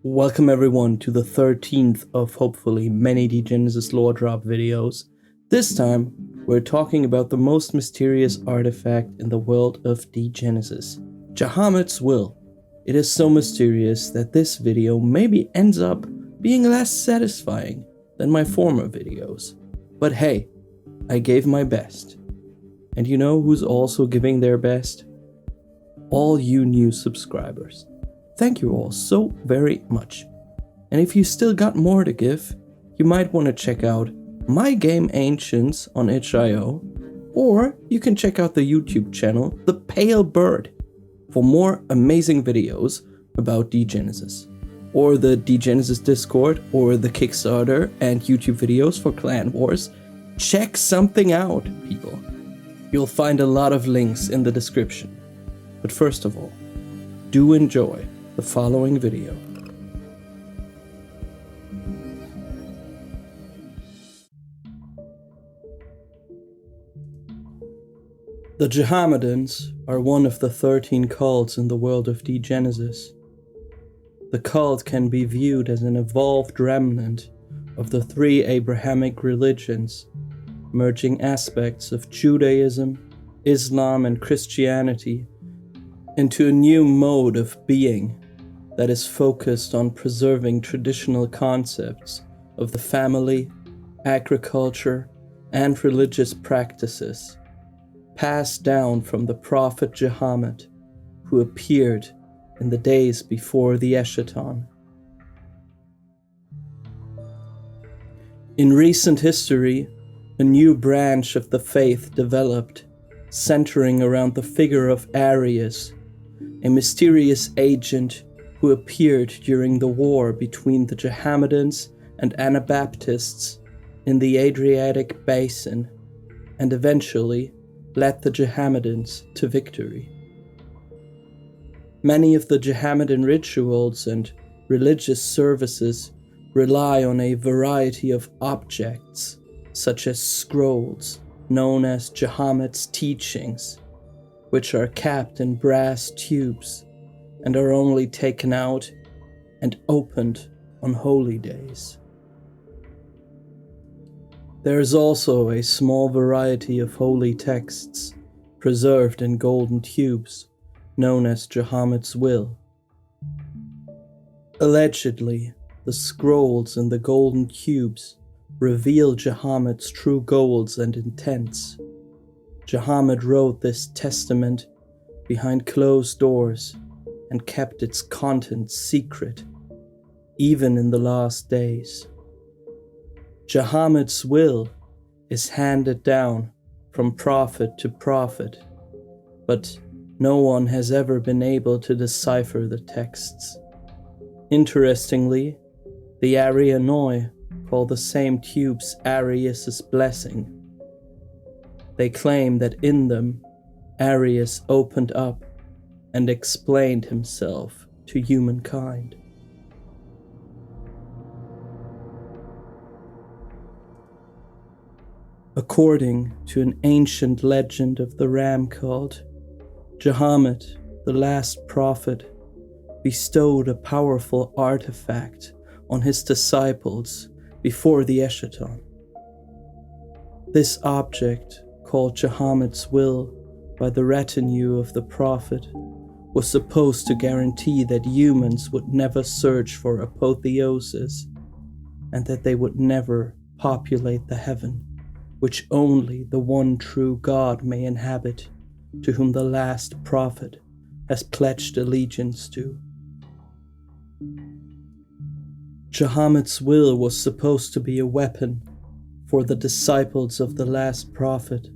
Welcome everyone to the 13th of hopefully many Degenesis lore drop videos. This time, we're talking about the most mysterious artifact in the world of Degenesis, Jehammed'S will. It is so mysterious that this video maybe ends up being less satisfying than my former videos. But hey, I gave my best. And you know who's also giving their best? All you new subscribers. Thank you all so very much. And if you still got more to give, you might want to check out my game Ancients on itch.io, or you can check out the YouTube channel The Pale Bird for more amazing videos about Degenesis, or the Degenesis Discord, or the Kickstarter and YouTube videos for Clan Wars. Check something out, people. You'll find a lot of links in the description. But first of all, do enjoy the following video. The Jehammed'S are one of the 13 cults in the world of Degenesis. The cult can be viewed as an evolved remnant of the three Abrahamic religions, merging aspects of Judaism, Islam, and Christianity into a new mode of being that is focused on preserving traditional concepts of the family, agriculture, and religious practices passed down from the prophet Jehammed, who appeared in the days before the Eschaton. In recent history, a new branch of the faith developed, centering around the figure of Arius, a mysterious agent who appeared during the war between the Jehammed'S and Anabaptists in the Adriatic Basin, and eventually led the Jehammed'S to victory. Many of the Jehammed'an rituals and religious services rely on a variety of objects, such as scrolls known as Jehammed'S teachings, which are capped in brass tubes and are only taken out and opened on holy days. There is also a small variety of holy texts preserved in golden tubes, known as Jehammed'S will. Allegedly, the scrolls in the golden tubes reveal Jehammed'S true goals and intents. Jehammed wrote this testament behind closed doors and kept its contents secret, even in the last days. Jehammed'S will is handed down from prophet to prophet, but no one has ever been able to decipher the texts. Interestingly, the Arianoi call the same tubes Arius' blessing. They claim that in them, Arius opened up and explained himself to humankind. According to an ancient legend of the Ram cult, Jehammed, the last prophet, bestowed a powerful artifact on his disciples before the Eschaton. This object, called Jehammed'S will by the retinue of the prophet, was supposed to guarantee that humans would never search for apotheosis, and that they would never populate the heaven, which only the one true God may inhabit, to whom the last prophet has pledged allegiance to. Jehammed'S will was supposed to be a weapon for the disciples of the last prophet,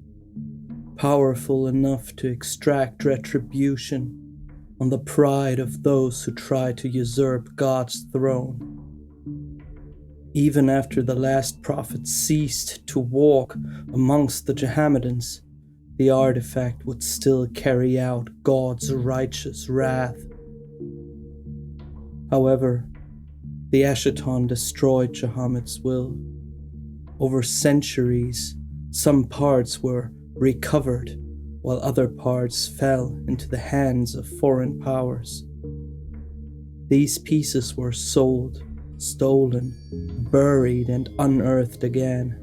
powerful enough to extract retribution on the pride of those who try to usurp God's throne. Even after the last prophet ceased to walk amongst the Jehammed'S, the artifact would still carry out God's righteous wrath. However, the Eschaton destroyed Jehammed'S will. Over centuries, some parts were recovered, while other parts fell into the hands of foreign powers. These pieces were sold, stolen, buried, and unearthed again.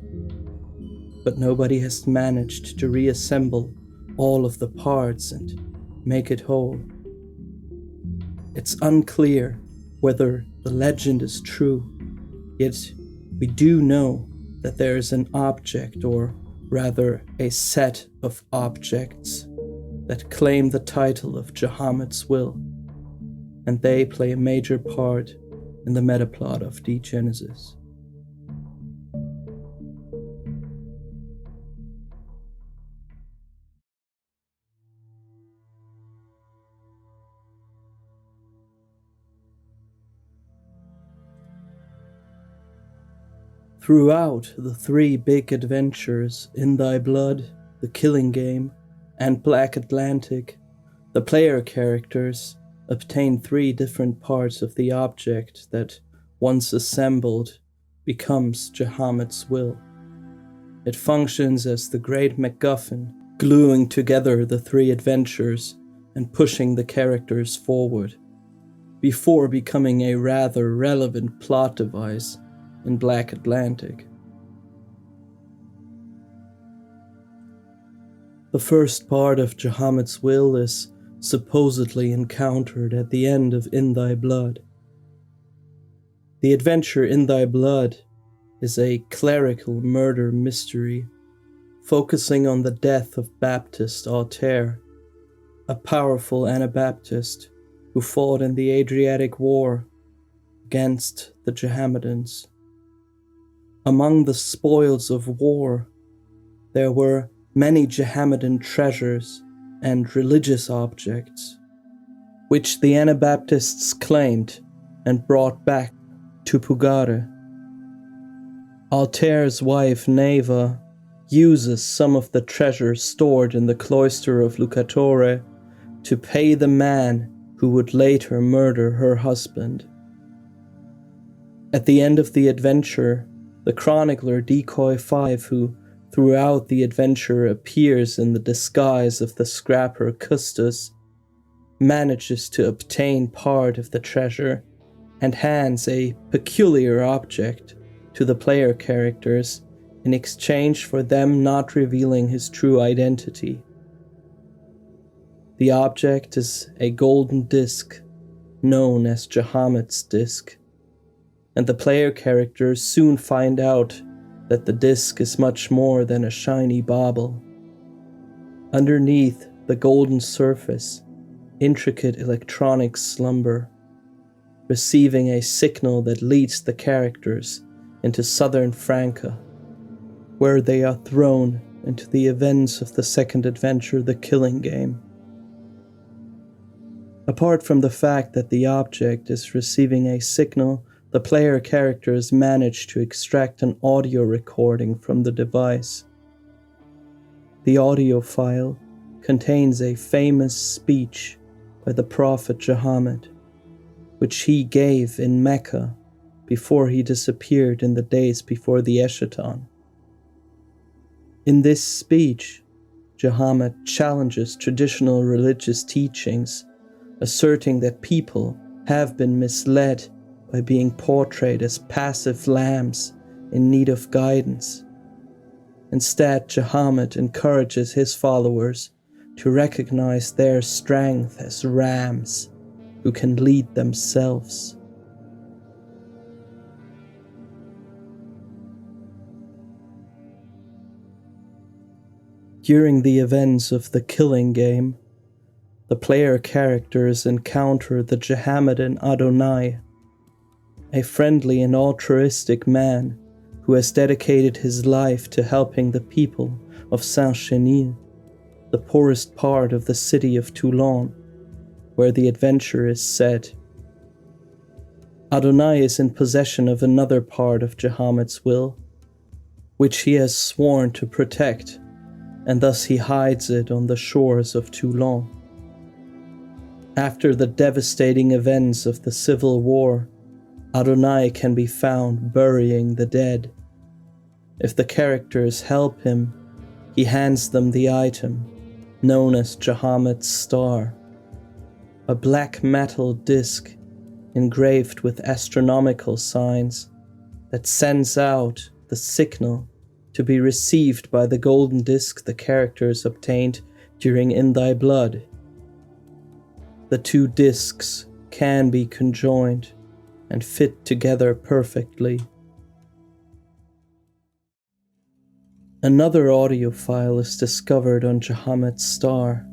But nobody has managed to reassemble all of the parts and make it whole. It's unclear whether the legend is true, yet we do know that there is an object, or rather a set of objects, that claim the title of Jehammed'S will, and they play a major part in the metaplot of Degenesis. Throughout the three big adventures, In Thy Blood, The Killing Game, and Black Atlantic, the player characters obtain three different parts of the object that, once assembled, becomes Jehammed'S will. It functions as the great MacGuffin, gluing together the three adventures and pushing the characters forward, before becoming a rather relevant plot device in Black Atlantic. The first part of Jehammed'S will is supposedly encountered at the end of In Thy Blood. The adventure In Thy Blood is a clerical murder mystery focusing on the death of Baptist Altair, a powerful Anabaptist who fought in the Adriatic War against the Jehammed'S. Among the spoils of war, there were many Jehammed'an treasures and religious objects, which the Anabaptists claimed and brought back to Pugare. Altair's wife Neva uses some of the treasures stored in the cloister of Lucatore to pay the man who would later murder her husband. At the end of the adventure, the chronicler Decoy 5, who throughout the adventure appears in the disguise of the scrapper Custos, manages to obtain part of the treasure and hands a peculiar object to the player characters in exchange for them not revealing his true identity. The object is a golden disc known as Jehammed'S disc, and the player characters soon find out that the disc is much more than a shiny bauble. Underneath the golden surface, intricate electronics slumber, receiving a signal that leads the characters into southern Franca, where they are thrown into the events of the second adventure, The Killing Game. Apart from the fact that the object is receiving a signal, the player characters manage to extract an audio recording from the device. The audio file contains a famous speech by the Prophet Jehammed, which he gave in Mecca before he disappeared in the days before the Eschaton. In this speech, Jehammed challenges traditional religious teachings, asserting that people have been misled by being portrayed as passive lambs in need of guidance. Instead, Jehammed encourages his followers to recognize their strength as rams who can lead themselves. During the events of The Killing Game, the player characters encounter the Jehammed'an Adonai, a friendly and altruistic man who has dedicated his life to helping the people of Saint-Chenil, the poorest part of the city of Toulon, where the adventure is set. Adonai is in possession of another part of Jehammed'S will, which he has sworn to protect, and thus he hides it on the shores of Toulon. After the devastating events of the Civil War, Adonai can be found burying the dead. If the characters help him, he hands them the item, known as Jehammed'S star, a black metal disc engraved with astronomical signs that sends out the signal to be received by the golden disc the characters obtained during In Thy Blood. The two discs can be conjoined and fit together perfectly. Another audio file is discovered on Jehammed'S star.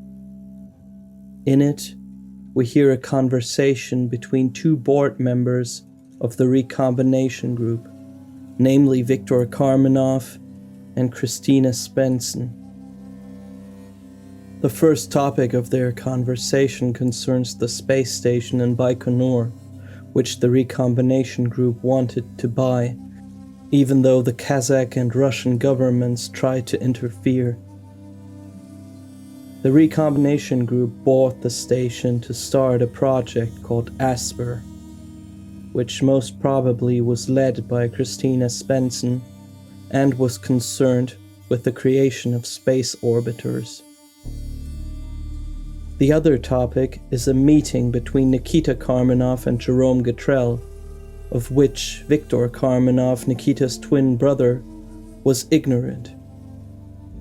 In it, we hear a conversation between two board members of the recombination group, namely Viktor Karmanov and Christina Svensson. The first topic of their conversation concerns the space station in Baikonur, which the recombination group wanted to buy, even though the Kazakh and Russian governments tried to interfere. The recombination group bought the station to start a project called unsere, which most probably was led by Christina Svensson and was concerned with the creation of space orbiters. The other topic is a meeting between Nikita Karmanov and Jerome Gatrell, of which Viktor Karmanov, Nikita's twin brother, was ignorant.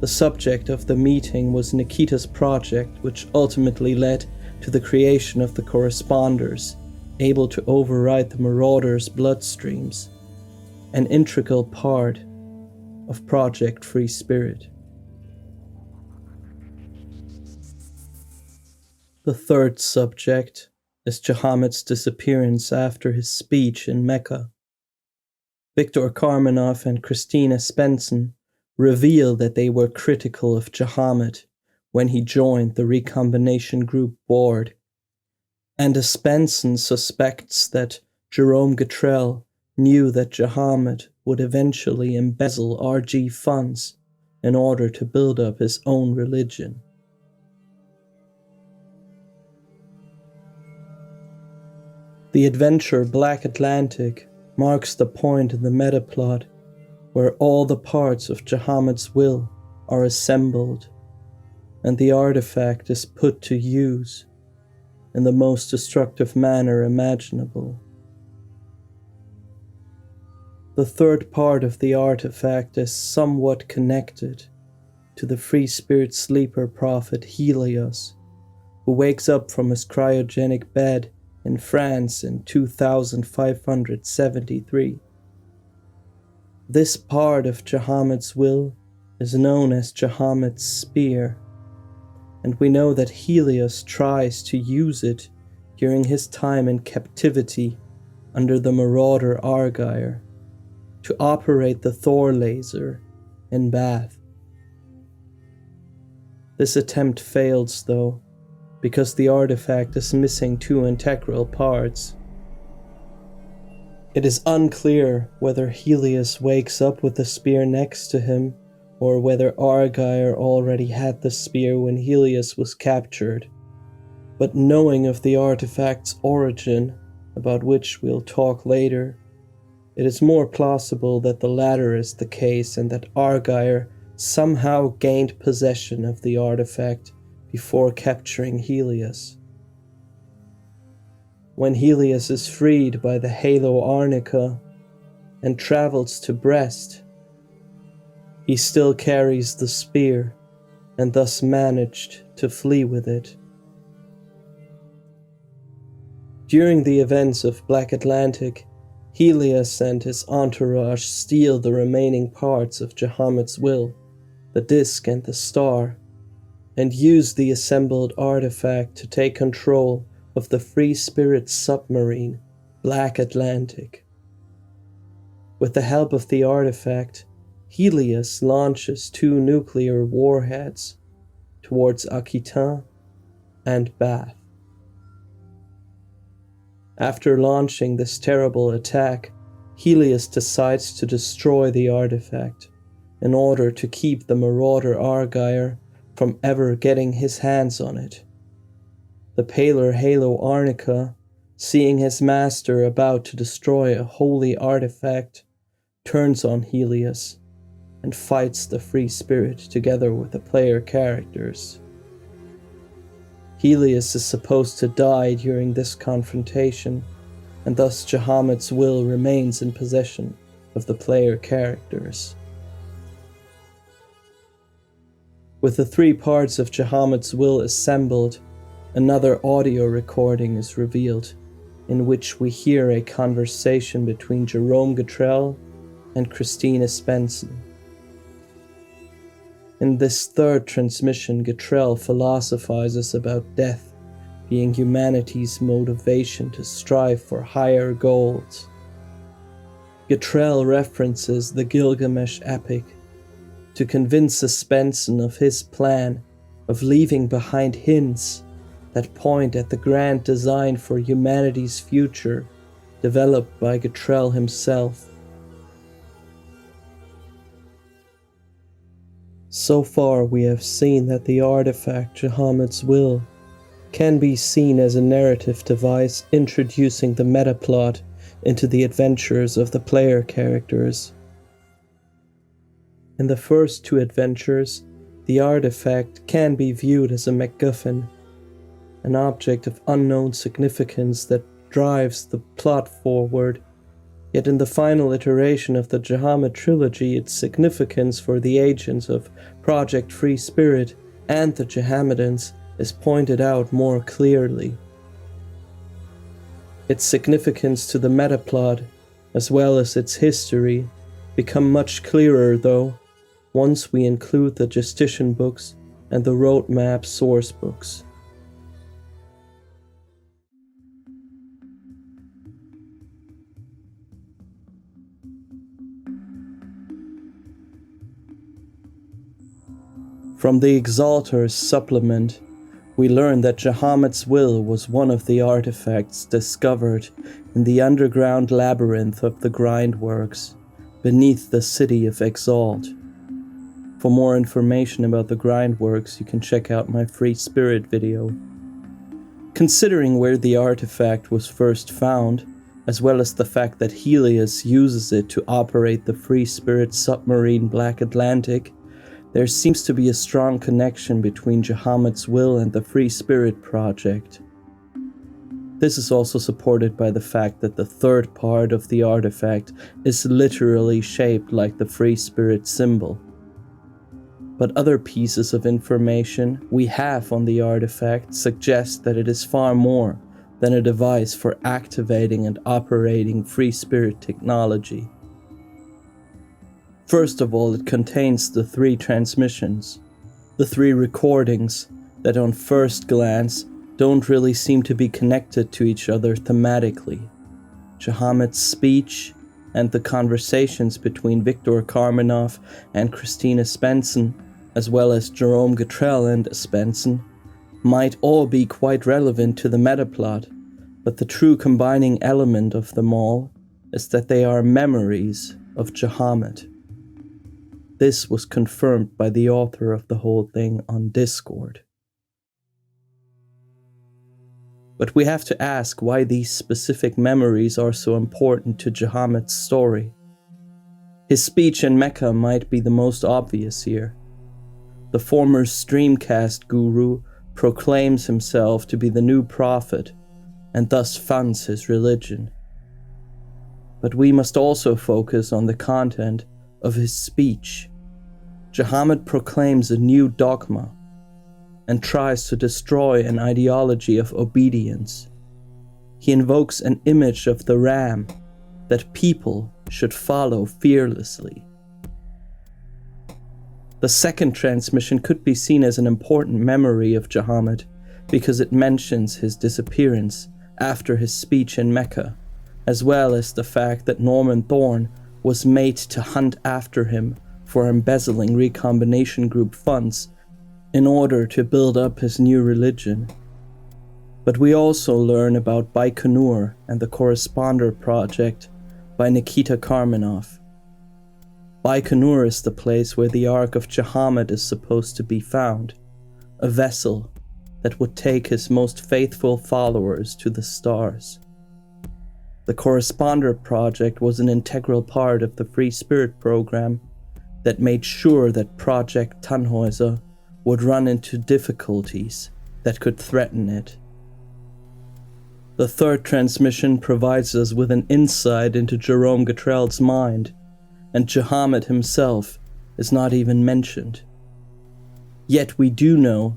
The subject of the meeting was Nikita's project, which ultimately led to the creation of the corresponders, able to override the marauders' bloodstreams, an integral part of Project Free Spirit. The third subject is Jehammed'S disappearance after his speech in Mecca. Viktor Karmanov and Christina Svensson reveal that they were critical of Jehammed when he joined the recombination group board, and Svensson suspects that Jerome Gatrell knew that Jehammed would eventually embezzle RG funds in order to build up his own religion. The adventure Black Atlantic marks the point in the metaplot where all the parts of Jehammed'S will are assembled and the artifact is put to use in the most destructive manner imaginable. The third part of the artifact is somewhat connected to the free spirit sleeper prophet Helios, who wakes up from his cryogenic bed in France in 2573. This part of Jehammed'S will is known as Jehammed'S spear, and we know that Helios tries to use it during his time in captivity under the marauder Argyre to operate the Thor laser in Bath. This attempt fails though, because the artifact is missing two integral parts. It is unclear whether Helios wakes up with the spear next to him, or whether Argyre already had the spear when Helios was captured. But knowing of the artifact's origin, about which we'll talk later, it is more plausible that the latter is the case and that Argyre somehow gained possession of the artifact before capturing Helios. When Helios is freed by the Halo Arnica and travels to Brest, he still carries the spear and thus managed to flee with it. During the events of Black Atlantic, Helios and his entourage steal the remaining parts of Jehammed'S will, the disc and the star, and use the assembled artifact to take control of the Free Spirit submarine, Black Atlantic. With the help of the artifact, Helios launches two nuclear warheads towards Aquitaine and Bath. After launching this terrible attack, Helios decides to destroy the artifact in order to keep the marauder Argyre from ever getting his hands on it. The paler Halo Arnica, seeing his master about to destroy a holy artifact, turns on Helios and fights the free spirit together with the player characters. Helios is supposed to die during this confrontation, and thus Jehammed'S will remains in possession of the player characters. With the 3 parts of Jehammed'S will assembled, another audio recording is revealed, in which we hear a conversation between Jerome Gatrell and Christina Spencer. In this 3rd transmission, Gatrell philosophizes about death being humanity's motivation to strive for higher goals. Gatrell references the Gilgamesh epic to convince Svensson of his plan of leaving behind hints that point at the grand design for humanity's future developed by Gatrell himself. So far we have seen that the artifact Jehammed'S will can be seen as a narrative device introducing the metaplot into the adventures of the player characters. In the first 2 adventures, the artifact can be viewed as a MacGuffin, an object of unknown significance that drives the plot forward. Yet in the final iteration of the Jehammed trilogy, its significance for the agents of Project Free Spirit and the Jehammed'S is pointed out more clearly. Its significance to the metaplot, as well as its history, become much clearer though, once we include the Justitian books and the roadmap source books. From the Exalter's supplement, we learn that Jehammed'S will was one of the artifacts discovered in the underground labyrinth of the Grindworks, beneath the city of Exalt. For more information about the Grindworks, you can check out my Free Spirit video. Considering where the artifact was first found, as well as the fact that Helios uses it to operate the Free Spirit submarine Black Atlantic, there seems to be a strong connection between Jehammed'S will and the Free Spirit project. This is also supported by the fact that the 3rd part of the artifact is literally shaped like the Free Spirit symbol. But other pieces of information we have on the artifact suggest that it is far more than a device for activating and operating Free Spirit technology. First of all, it contains the 3 transmissions, the 3 recordings that on first glance don't really seem to be connected to each other thematically. Jehammed'S speech and the conversations between Viktor Karmanov and Christina Spencer, as well as Jerome Gatrell and Spencer, might all be quite relevant to the metaplot, but the true combining element of them all is that they are memories of Jehammed. This was confirmed by the author of the whole thing on Discord. But we have to ask why these specific memories are so important to Jehammed's story. His speech in Mecca might be the most obvious here. The former Streamcast guru proclaims himself to be the new prophet and thus funds his religion. But we must also focus on the content of his speech. Jehammed proclaims a new dogma and tries to destroy an ideology of obedience. He invokes an image of the ram that people should follow fearlessly. The second transmission could be seen as an important memory of Jehammed because it mentions his disappearance after his speech in Mecca, as well as the fact that Norman Thorne was made to hunt after him for embezzling recombination group funds in order to build up his new religion. But we also learn about Baikonur and the Corresponder Project by Nikita Karmanov. Baikonur is the place where the Ark of Jehammed is supposed to be found, a vessel that would take his most faithful followers to the stars. The Corresponder Project was an integral part of the Free Spirit program that made sure that Project Tannhäuser would run into difficulties that could threaten it. The third transmission provides us with an insight into Jerome Gatrell's mind, and Jehammed himself is not even mentioned. Yet we do know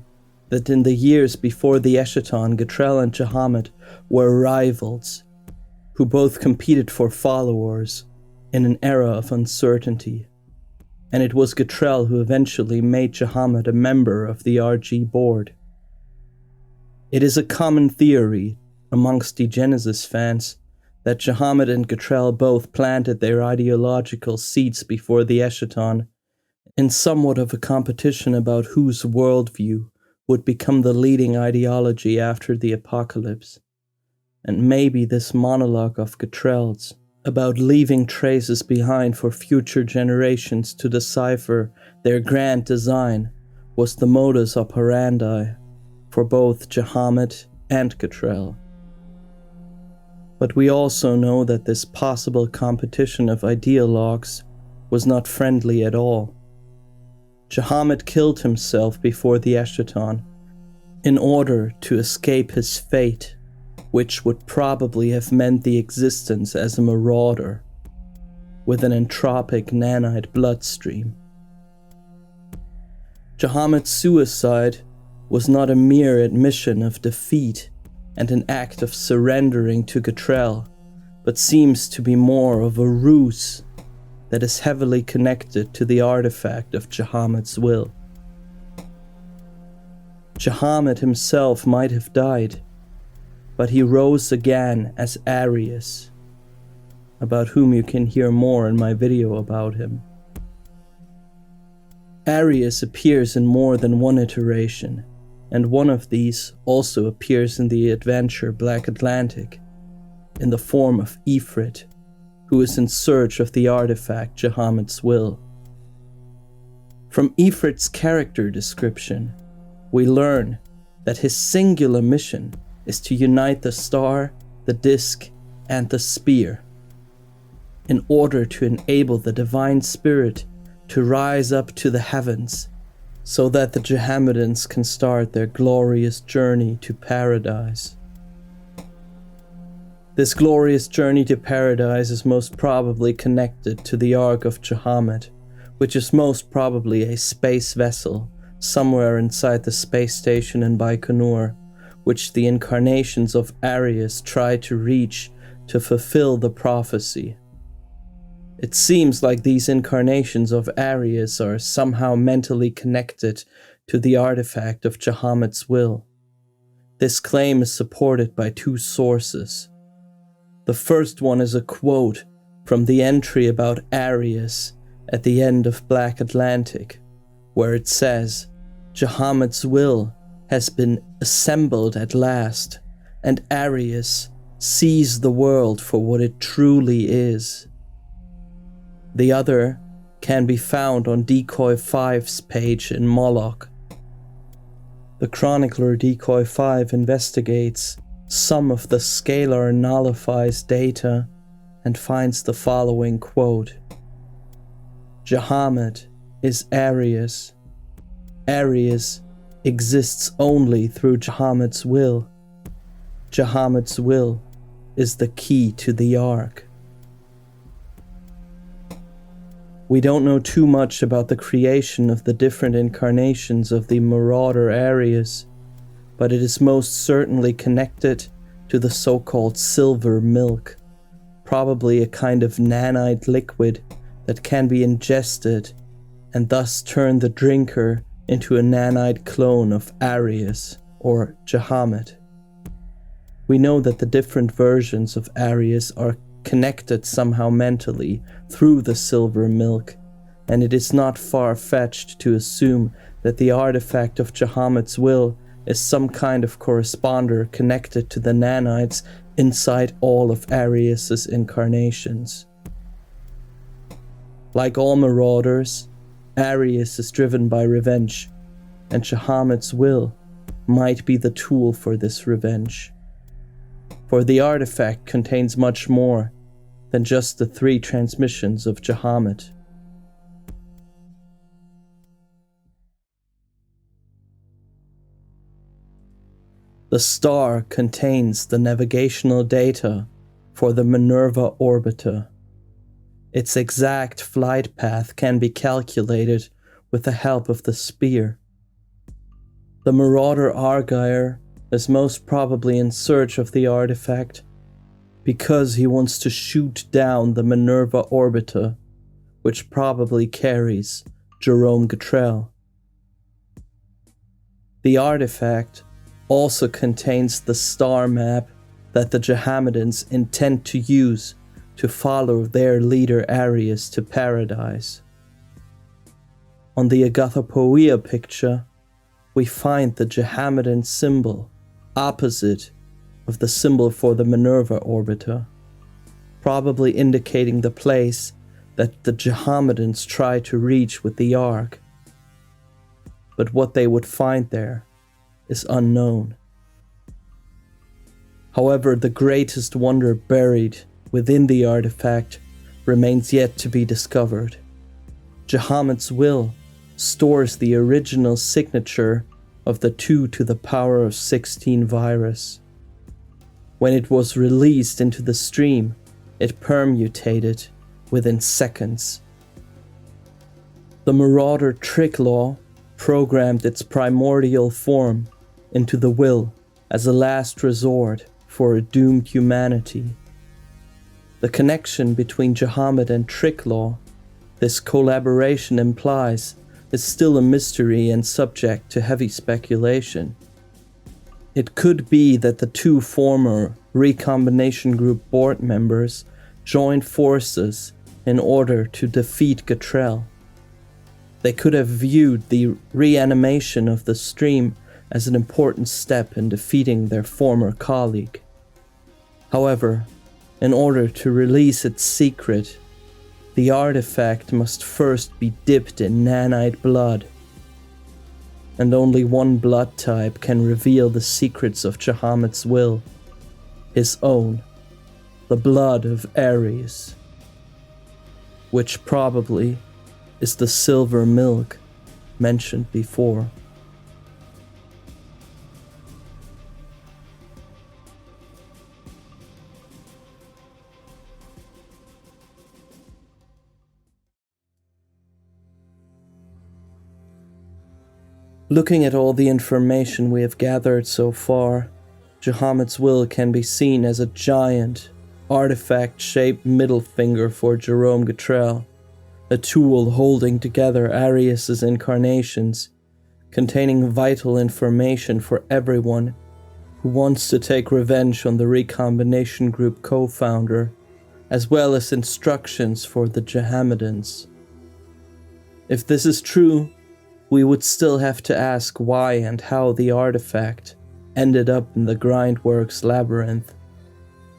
that in the years before the Eschaton, Gatrell and Jehammed were rivals, who both competed for followers in an era of uncertainty. And it was Gatrell who eventually made Jehammed a member of the RG board. It is a common theory amongst Degenesis fans that Jehammed and Gatrell both planted their ideological seeds before the Eschaton in somewhat of a competition about whose worldview would become the leading ideology after the apocalypse. And maybe this monologue of Gatrell's about leaving traces behind for future generations to decipher their grand design was the modus operandi for both Jehammed and Gatrell. But we also know that this possible competition of ideologues was not friendly at all. Jehammed killed himself before the Eschaton in order to escape his fate, which would probably have meant the existence as a marauder with an entropic nanite bloodstream. Jehammed's suicide was not a mere admission of defeat and an act of surrendering to Gatrell, but seems to be more of a ruse that is heavily connected to the artifact of Jehammed's will. Jehammed himself might have died, but he rose again as Arius, about whom you can hear more in my video about him. Arius appears in more than one iteration, and one of these also appears in the adventure Black Atlantic, in the form of Ifrit, who is in search of the artifact Jehammed's will. From Ifrit's character description, we learn that his singular mission is to unite the star, the disk, and the spear, in order to enable the divine spirit to rise up to the heavens, so that the Jehammed'S can start their glorious journey to paradise. This glorious journey to paradise is most probably connected to the Ark of Jehammed, which is most probably a space vessel somewhere inside the space station in Baikonur, which the incarnations of Arius try to reach to fulfill the prophecy. It seems like these incarnations of Arius are somehow mentally connected to the artifact of Jehammed's will. This claim is supported by two sources. The first one is a quote from the entry about Arius at the end of Black Atlantic, where it says, "Jehammed's will has been assembled at last, and Arius sees the world for what it truly is." The other can be found on Decoy 5's page in Moloch. The chronicler Decoy 5 investigates some of the scalar nullifies data and finds the following quote: "Jehammed is Arius. Arius exists only through Jehammed's will. Jehammed's will is the key to the Ark." We don't know too much about the creation of the different incarnations of the marauder Arius, but it is most certainly connected to the so-called silver milk, probably a kind of nanite liquid that can be ingested and thus turn the drinker into a nanite clone of Arius or Jehammed. We know that the different versions of Arius are connected somehow mentally through the silver milk, and it is not far-fetched to assume that the artifact of Jehammed's will is some kind of corresponder connected to the nanites inside all of Arius's incarnations. Like all marauders, Arius is driven by revenge, and Jehammed's will might be the tool for this revenge. For the artifact contains much more than just the 3 transmissions of Jehammed. The The star contains the navigational data for the Minerva orbiter. Its exact flight path can be calculated with the help of the spear. The marauder Argyre is most probably in search of the artifact because he wants to shoot down the Minerva orbiter, which probably carries Jerome Gatrell. The artifact also contains the star map that the Jehammed'S intend to use to follow their leader Arius to paradise. On the Agathopoeia picture, we find the Jehammed'N symbol opposite of the symbol for the Minerva orbiter, probably indicating the place that the Jehammed'S try to reach with the Ark. But what they would find there is unknown. However, the greatest wonder buried within the artifact remains yet to be discovered. Jehammed'S will stores the original signature of the 2 to the power of 16 virus. When it was released into the stream, it permutated within seconds. The marauder Tricklaw programmed its primordial form into the will as a last resort for a doomed humanity. The connection between Jehammed and Tricklaw this collaboration implies is still a mystery and subject to heavy speculation. It could be that the 2 former Recombination Group board members joined forces in order to defeat Gatrell. They could have viewed the reanimation of the stream as an important step in defeating their former colleague. However, in order to release its secret, the artifact must first be dipped in nanite blood. And only one blood type can reveal the secrets of Jehammed'S will, his own, the blood of Arius, which probably is the silver milk mentioned before. Looking at all the information we have gathered so far, Jehammed'S will can be seen as a giant, artifact-shaped middle finger for Jerome Gatrell, a tool holding together Arius's incarnations, containing vital information for everyone who wants to take revenge on the Recombination Group co-founder, as well as instructions for the Jehammed'S. If this is true, we would still have to ask why and how the artifact ended up in the Grindworks labyrinth,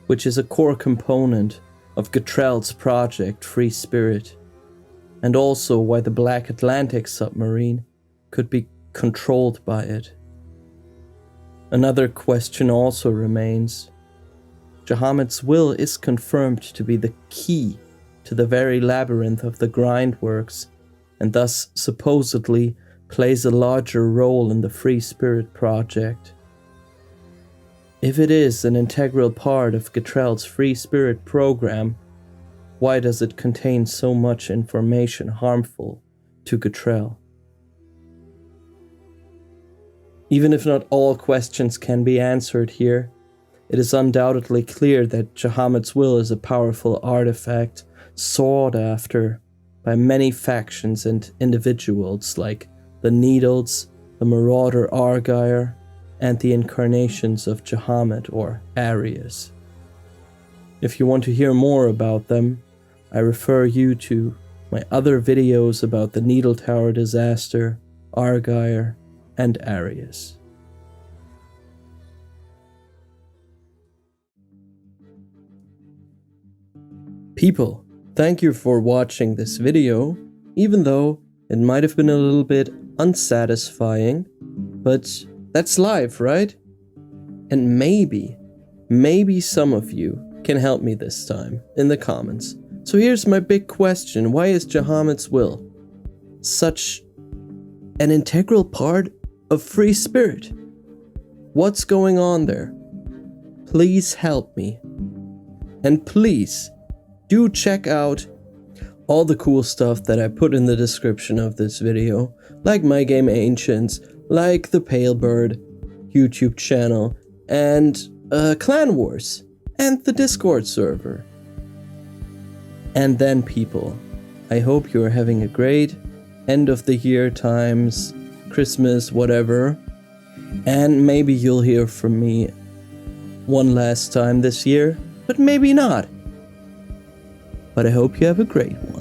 which is a core component of Gatrell's project Free Spirit, and also why the Black Atlantic submarine could be controlled by it. Another question also remains. Jehammed'S will is confirmed to be the key to the very labyrinth of the Grindworks, and thus supposedly plays a larger role in the Free Spirit project. If it is an integral part of Gatrell's Free Spirit program, why does it contain so much information harmful to Gatrell? Even if not all questions can be answered here, it is undoubtedly clear that Jehammed'S will is a powerful artifact sought after by many factions and individuals like the Needles, the Marauder Argyre, and the incarnations of Jehammed or Arius. If you want to hear more about them, I refer you to my other videos about the Needle Tower disaster, Argyre, and Arius. People, thank you for watching this video, even though it might have been a little bit unsatisfying, but that's life, right? And maybe some of you can help me this time in the comments. So here's my big question: why is Jehammed'S will such an integral part of Free Spirit? what's going on there? Please help me. And please, do check out all the cool stuff that I put in the description of this video, like My Game Ancients, like the Pale Bird YouTube channel, and Clan Wars, and the Discord server. And then, people, I hope you're having a great end of the year times, Christmas, whatever, and maybe you'll hear from me one last time this year, but maybe not. But I hope you have a great one.